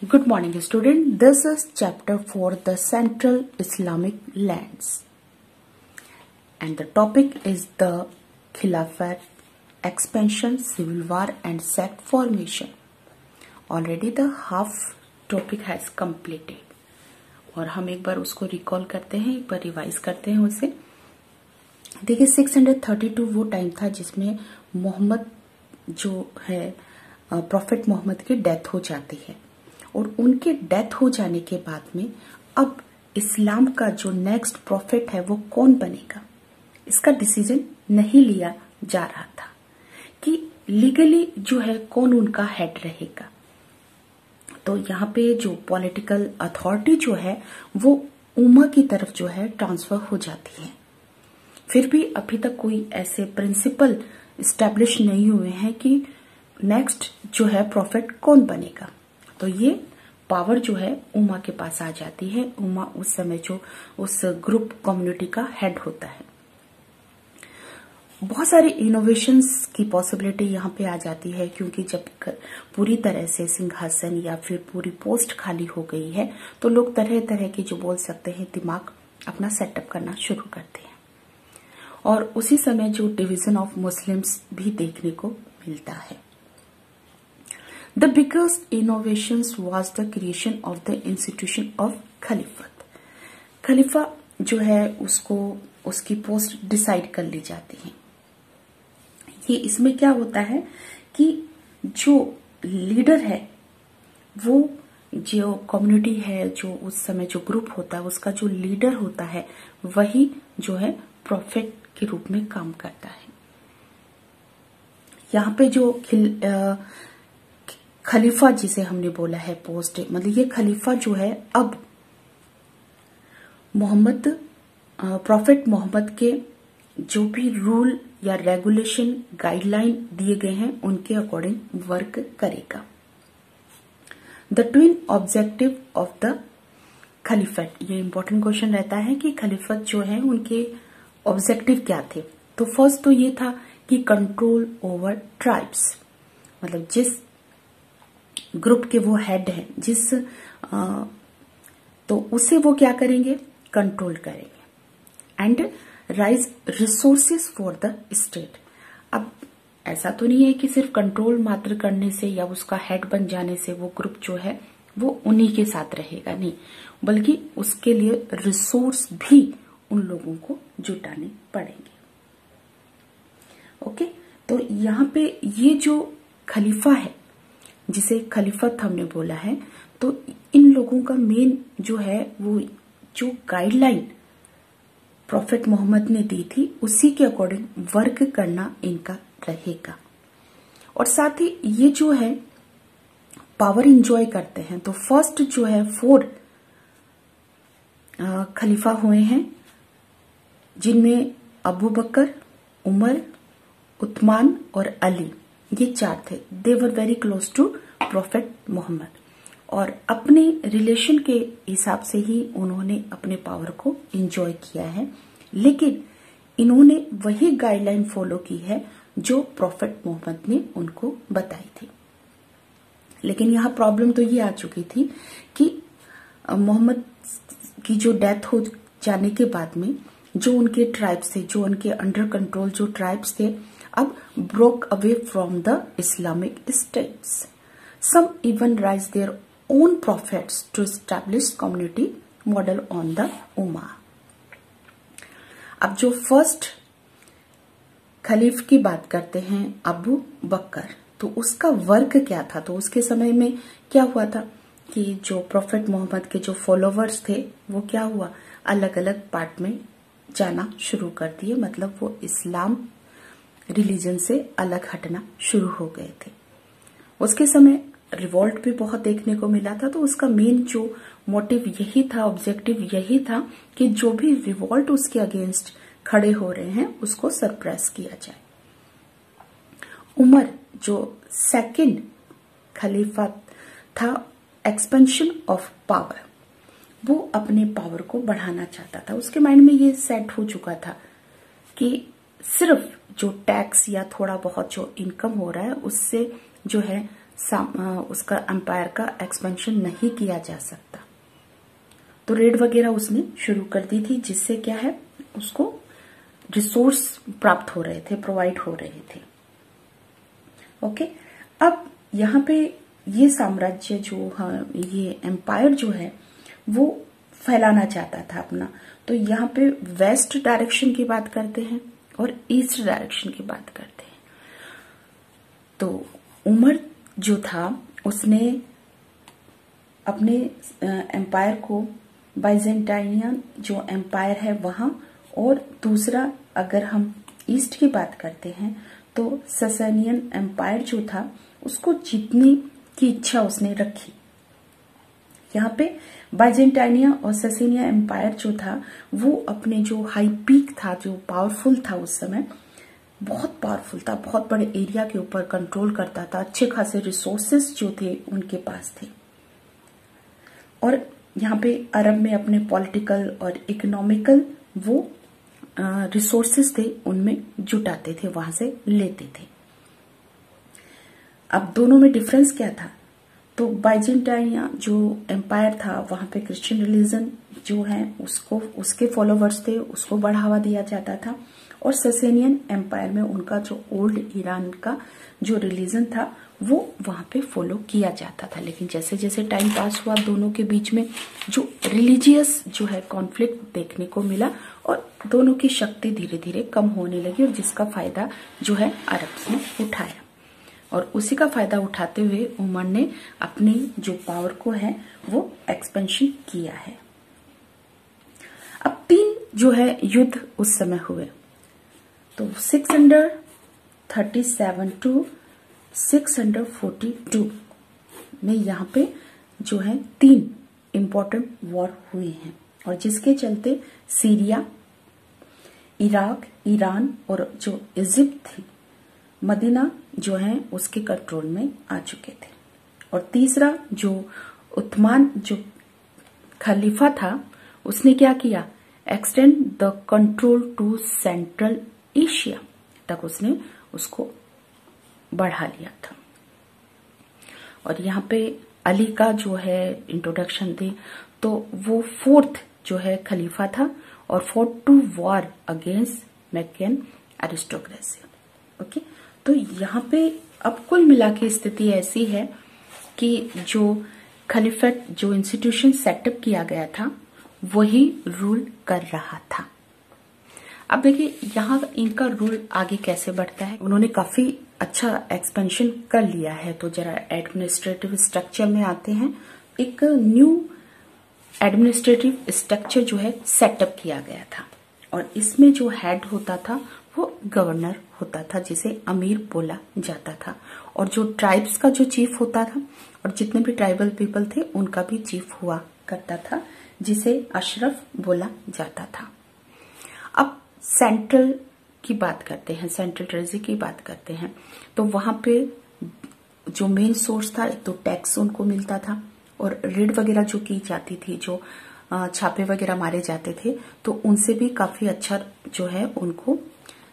Good morning, student. This is chapter 4, the Central Islamic Lands. And the topic is the Khilafat, expansion, civil war and sect formation. Already the half topic has completed. और हम एक बार उसको recall करते हैं, एक बार revise करते हैं उसे. देखिए 632 वो टाइम था जिसमें मोहम्मद जो है प्रॉफिट मोहम्मद की डेथ हो जाती है. और उनके डेथ हो जाने के बाद में अब इस्लाम का जो नेक्स्ट प्रॉफिट है वो कौन बनेगा, इसका डिसीजन नहीं लिया जा रहा था कि लीगली जो है कौन उनका हेड रहेगा. तो यहाँ पे जो पॉलिटिकल अथॉरिटी जो है वो उम्मा की तरफ जो है ट्रांसफर हो जाती है. फिर भी अभी तक कोई ऐसे प्रिंसिपल इस्टेब्लिश नहीं हुए हैं कि नेक्स्ट जो है प्रॉफिट कौन बनेगा. तो ये पावर जो है उम्मा के पास आ जाती है. उम्मा उस समय जो उस ग्रुप कम्युनिटी का हेड होता है. बहुत सारे इनोवेशंस की पॉसिबिलिटी यहाँ पे आ जाती है क्योंकि जब पूरी तरह से सिंहासन या फिर पूरी पोस्ट खाली हो गई है तो लोग तरह तरह के जो बोल सकते हैं दिमाग अपना सेटअप करना शुरू करते हैं. और उसी समय जो डिवीजन ऑफ मुस्लिम्स भी देखने को मिलता है. The biggest innovations was the creation of the institution of खलीफत. खलीफा जो है उसको उसकी पोस्ट डिसाइड कर ली जाती है. ये इसमें क्या होता है कि जो लीडर है वो जो कम्युनिटी है जो उस समय जो ग्रुप होता है उसका जो लीडर होता है वही जो है प्रॉफिट के रूप में काम करता है. यहाँ पे जो खलीफा जिसे हमने बोला है पोस्ट, मतलब ये खलीफा जो है अब मोहम्मद प्रॉफिट मोहम्मद के जो भी रूल या रेगुलेशन गाइडलाइन दिए गए हैं उनके अकॉर्डिंग वर्क करेगा. The twin objective of the खलीफत, ये इंपॉर्टेंट क्वेश्चन रहता है कि खलीफत जो है उनके ऑब्जेक्टिव क्या थे. तो फर्स्ट तो ये था कि कंट्रोल ओवर ट्राइब्स, मतलब जिस ग्रुप के वो हेड हैं जिस तो उसे वो क्या करेंगे, कंट्रोल करेंगे. And rise resources for the state. अब ऐसा तो नहीं है कि सिर्फ कंट्रोल मात्र करने से या उसका हेड बन जाने से वो ग्रुप जो है वो उन्हीं के साथ रहेगा, नहीं, बल्कि उसके लिए रिसोर्स भी उन लोगों को जुटाने पड़ेंगे. ओके, तो यहाँ पे ये जो खलीफा है जिसे खलीफत हमने बोला है, तो इन लोगों का मेन जो है वो जो गाइडलाइन प्रॉफिट मोहम्मद ने दी थी उसी के अकॉर्डिंग वर्क करना इनका रहेगा. और साथ ही ये जो है पावर इंजॉय करते हैं. तो फर्स्ट जो है 4 खलीफा हुए हैं जिनमें अबू बकर, उमर, उस्मान और अली, ये 4 थे. They were very close to prophet Mohammad और अपने रिलेशन के हिसाब से ही उन्होंने अपने पावर को एंजॉय किया है. लेकिन इन्होंने वही गाइडलाइन फॉलो की है जो प्रॉफिट मोहम्मद ने उनको बताई थी. लेकिन यहाँ प्रॉब्लम तो ये आ चुकी थी कि मोहम्मद की जो डेथ हो जाने के बाद में जो उनके ट्राइब्स थे, जो उनके अंडर कंट्रोल जो ट्राइब्स थे, अब broke away from the Islamic states. Some even raised their own prophets to establish community model on the Ummah. अब जो फर्स्ट खलीफ की बात करते हैं अबू बकर, तो उसका वर्क क्या था. तो उसके समय में क्या हुआ था कि जो प्रॉफिट मोहम्मद के जो फॉलोवर्स थे वो क्या हुआ, अलग अलग पार्ट में जाना शुरू कर दिए. मतलब वो इस्लाम रिलीजन से अलग हटना शुरू हो गए थे. उसके समय रिवॉल्ट भी बहुत देखने को मिला था. तो उसका मेन जो मोटिव यही था, ऑब्जेक्टिव यही था कि जो भी रिवॉल्ट उसके अगेंस्ट खड़े हो रहे हैं उसको सरप्रेस किया जाए. उमर जो सेकंड खलीफा था, एक्सपेंशन ऑफ पावर, वो अपने पावर को बढ़ाना चाहता था. उसके माइंड में ये सेट हो चुका था कि सिर्फ जो टैक्स या थोड़ा बहुत जो इनकम हो रहा है उससे जो है उसका एम्पायर का एक्सपेंशन नहीं किया जा सकता। तो रेड वगैरह उसने शुरू कर दी थी, जिससे क्या है उसको रिसोर्स प्राप्त हो रहे थे, प्रोवाइड हो रहे थे। ओके, अब यहाँ पे ये साम्राज्य जो है, ये एम्पायर जो है वो फैलाना चाहता था अपना। तो यहाँ पे वेस्ट डायरेक्शन की बात करते हैं और ईस्ट डायरेक्शन की बात करते हैं। तो उमर जो था उसने अपने एम्पायर को बाइजेंटाइनियन जो एम्पायर है वहां, और दूसरा अगर हम ईस्ट की बात करते हैं तो ससेनियन एम्पायर जो था उसको जीतने की इच्छा उसने रखी। यहाँ पे बाइजेंटाइनिया और ससेनिया एम्पायर जो था वो अपने जो हाई पीक था, जो पावरफुल था उस समय, बहुत पावरफुल था, बहुत बड़े एरिया के ऊपर कंट्रोल करता था, अच्छे खासे रिसोर्सेस जो थे उनके पास थे। और यहाँ पे अरब में अपने पॉलिटिकल और इकोनॉमिकल वो रिसोर्सेस थे, उनमें जुटाते थे, वहां से लेते थे। अब दोनों में डिफरेंस क्या था? तो बाइजेंटाइनिया जो एम्पायर था वहां पे क्रिश्चियन रिलीजन जो है उसको, उसके फॉलोवर्स थे, उसको बढ़ावा दिया जाता था। और ससेनियन एम्पायर में उनका जो ओल्ड ईरान का जो रिलीजन था वो वहां पे फॉलो किया जाता था। लेकिन जैसे जैसे टाइम पास हुआ दोनों के बीच में जो रिलीजियस जो है कॉन्फ्लिक्ट देखने को मिला और दोनों की शक्ति धीरे धीरे कम होने लगी, और जिसका फायदा जो है अरब ने उठाया। और उसी का फायदा उठाते हुए उमर ने अपनी जो पावर को है वो एक्सपेंशन किया है। अब 3 जो है युद्ध उस समय हुए। तो 637 टू 642 में यहाँ पे जो है 3 इंपॉर्टेंट वॉर हुए हैं, और जिसके चलते सीरिया, इराक, ईरान और जो इजिप्ट थी, मदीना जो है उसके कंट्रोल में आ चुके थे। और तीसरा जो उस्मान जो खलीफा था उसने क्या किया, extend the control to Central Asia तक उसने उसको बढ़ा लिया था। और यहाँ पे अली का जो है इंट्रोडक्शन दी, तो वो 4th जो है खलीफा था और fought to war against Meccan aristocracy. Okay, तो यहाँ पे अब कुल मिला के स्थिति ऐसी है कि जो खलीफेट जो इंस्टीट्यूशन सेटअप किया गया था वही रूल कर रहा था। अब देखिए यहाँ इनका रूल आगे कैसे बढ़ता है। उन्होंने काफी अच्छा एक्सपेंशन कर लिया है। तो जरा एडमिनिस्ट्रेटिव स्ट्रक्चर में आते हैं। एक न्यू एडमिनिस्ट्रेटिव स्ट्रक्चर जो है सेटअप किया गया था, और इसमें जो हेड होता था वो गवर्नर होता था, जिसे अमीर बोला जाता था। और जो ट्राइब्स का जो चीफ होता था और जितने भी ट्राइबल पीपल थे उनका भी चीफ हुआ करता था, जिसे अशरफ बोला जाता था। अब सेंट्रल की बात करते हैं, सेंट्रल ट्रेजरी की बात करते हैं। तो वहां पे जो मेन सोर्स था, एक तो टैक्स उनको मिलता था, और रेड वगैरह जो की जाती थी, जो छापे वगैरह मारे जाते थे, तो उनसे भी काफी अच्छा जो है उनको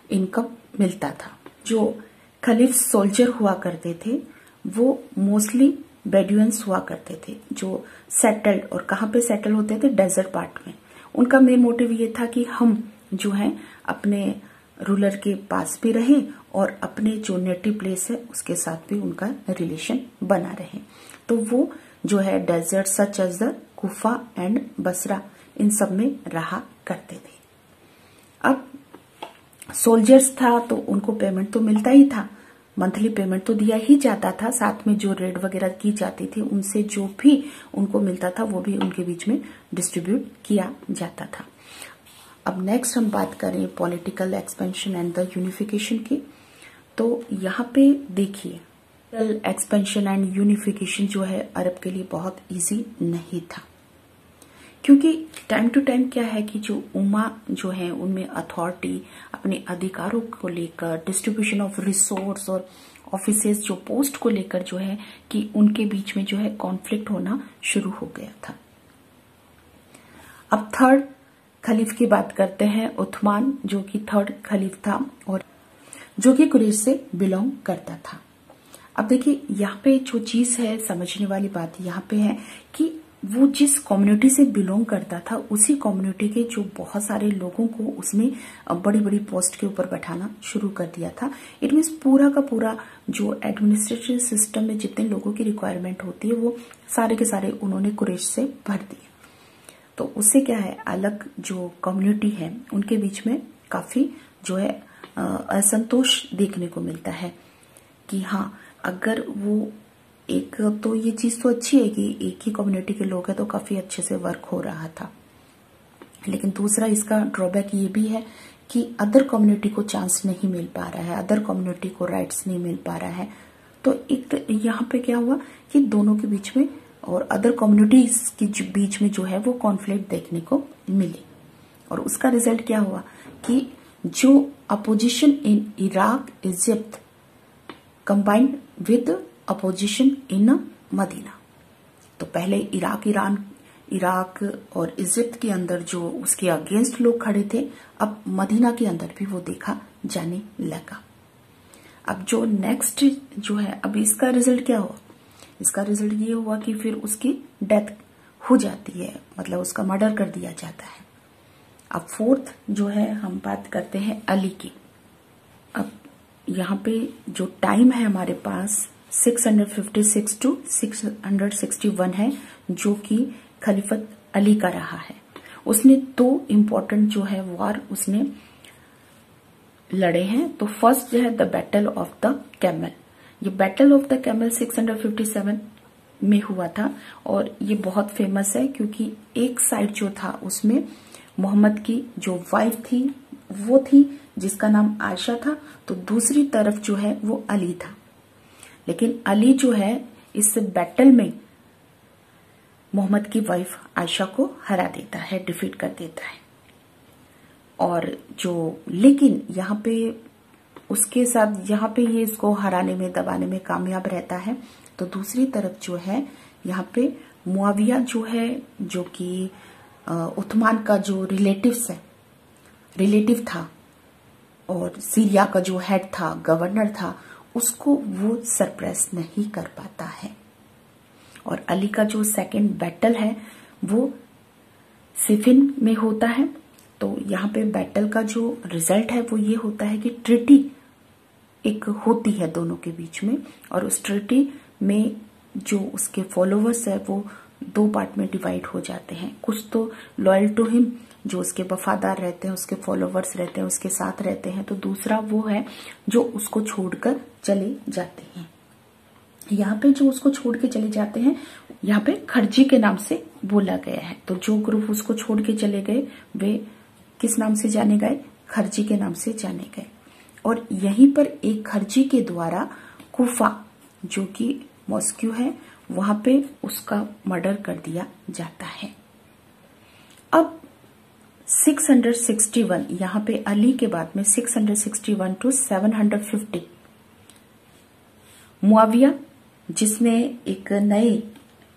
इनकम मिलता था। जो खलीफ सोल्जर हुआ करते थे वो मोस्टली बेडुइन्स हुआ करते थे, जो सेटल्ड, और कहाँ पे सेटल होते थे, डेजर्ट पार्ट में। उनका मेन मोटिव ये था कि हम जो है अपने रूलर के पास भी रहें और अपने जो नेटिव प्लेस है उसके साथ भी उनका रिलेशन बना रहे। तो वो जो है desert such as the Kufa and Basra, इन सब में रहा करते थे। अब सोल्जर्स था तो उनको पेमेंट तो मिलता ही था, मंथली पेमेंट तो दिया ही जाता था, साथ में जो रेड वगैरह की जाती थी उनसे जो भी उनको मिलता था वो भी उनके बीच में डिस्ट्रीब्यूट किया जाता था। अब नेक्स्ट हम बात करें political expansion and the unification की। तो यहाँ पे देखिए एक्सपेंशन एंड यूनिफिकेशन जो है अरब के लिए बहुत इजी नहीं था, क्योंकि टाइम टू टाइम क्या है कि जो उम्मा जो है उनमें अथॉरिटी, अपने अधिकारों को लेकर, डिस्ट्रीब्यूशन ऑफ रिसोर्स और ऑफिसेस जो पोस्ट को लेकर जो है कि उनके बीच में जो है कॉन्फ्लिक्ट होना शुरू हो गया था। अब 3rd खलीफ की बात करते हैं, उस्मान, जो कि 3rd खलीफ था और जो कि कुरैश से बिलोंग करता था। अब देखिए यहाँ पे जो चीज है समझने वाली बात यहाँ पे है कि वो जिस कम्युनिटी से बिलोंग करता था उसी कम्युनिटी के जो बहुत सारे लोगों को उसने बड़ी बड़ी पोस्ट के ऊपर बैठाना शुरू कर दिया था। इट मीन्स पूरा का पूरा जो एडमिनिस्ट्रेटिव सिस्टम में जितने लोगों की रिक्वायरमेंट होती है वो सारे के सारे उन्होंने कुरैश से भर दिए। तो उससे क्या है, अलग जो कम्युनिटी है उनके बीच में काफी जो है असंतोष देखने को मिलता है कि हाँ, अगर वो एक तो ये चीज तो अच्छी है कि एक ही कम्युनिटी के लोग हैं तो काफी अच्छे से वर्क हो रहा था, लेकिन दूसरा इसका ड्रॉबैक ये भी है कि अदर कम्युनिटी को चांस नहीं मिल पा रहा है, अदर कम्युनिटी को राइट्स नहीं मिल पा रहा है। तो एक यहाँ पे क्या हुआ कि दोनों के बीच में और अदर कम्युनिटीज के बीच में जो है वो कॉन्फ्लिक्ट देखने को मिली। और उसका रिजल्ट क्या हुआ कि जो opposition in Iraq Egypt combined with opposition in Medina. तो पहले इराक और इजिप्ट के अंदर जो उसके अगेंस्ट लोग खड़े थे, अब मदीना के अंदर भी वो देखा जाने लगा। अब जो नेक्स्ट जो है, अब इसका रिजल्ट क्या हुआ, इसका रिजल्ट ये हुआ कि फिर उसकी डेथ हो जाती है, मतलब उसका मर्डर कर दिया जाता है। अब फोर्थ जो है हम बात करते हैं अली की। अब यहाँ पे जो टाइम है हमारे पास 656 टू 661 है, जो कि खलीफत अली का रहा है। उसने दो इम्पोर्टेंट जो है वार उसने लड़े हैं। तो फर्स्ट जो है the battle of the camel. ये बैटल ऑफ द कैमल 657 में हुआ था और ये बहुत फेमस है क्योंकि एक साइड जो था उसमें मोहम्मद की जो वाइफ थी वो थी जिसका नाम आयशा था, तो दूसरी तरफ जो है वो अली था। लेकिन अली जो है इस बैटल में मोहम्मद की वाइफ आयशा को हरा देता है, डिफीट कर देता है। और जो लेकिन यहाँ पे उसके साथ यहाँ पे ये इसको हराने में दबाने में कामयाब रहता है। तो दूसरी तरफ जो है यहाँ पे मुआविया जो है, जो कि उस्मान का जो रिलेटिव था और सीरिया का जो हेड था, गवर्नर था, उसको वो सरप्रेस नहीं कर पाता है। और अली का जो सेकंड बैटल है वो सिफिन में होता है। तो यहाँ पे बैटल का जो रिजल्ट है वो ये होता है कि ट्रिटी एक होती है दोनों के बीच में, और उस ट्रिटी में जो उसके फॉलोवर्स है वो दो पार्ट में डिवाइड हो जाते हैं। कुछ तो लॉयल टू हिम, जो उसके वफादार रहते हैं, उसके फॉलोवर्स रहते हैं, उसके साथ रहते हैं। तो दूसरा वो है जो उसको छोड़कर चले जाते हैं। यहाँ पे जो उसको छोड़ के चले जाते हैं यहाँ पे खर्जी के नाम से बोला गया है। तो जो ग्रुप उसको छोड़ के चले गए वे किस नाम से जाने गए, खर्जी के नाम से जाने गए। और यहीं पर एक खर्जी के द्वारा कुफा जो कि मॉस्क्यू है वहां पे उसका मर्डर कर दिया जाता है। अब 661 यहाँ पे अली के बाद में 661 टू 750 मुआविया, जिसने एक नई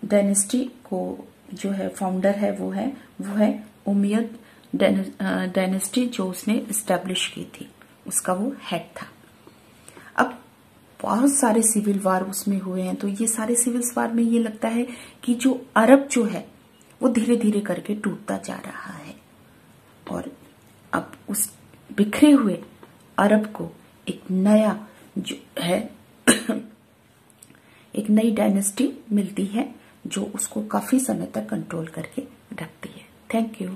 डायनेस्टी को जो है फाउंडर है वो है उमैयद डायनेस्टी, जो उसने इस्टेब्लिश की थी, उसका वो हेड था। अब बहुत सारे सिविल वार उसमें हुए हैं। तो ये सारे सिविल वार में ये लगता है कि जो अरब जो है वो धीरे धीरे करके टूटता जा रहा है, और अब उस बिखरे हुए अरब को एक नया जो है एक नई डायनेस्टी मिलती है जो उसको काफी समय तक कंट्रोल करके रखती है। Thank you.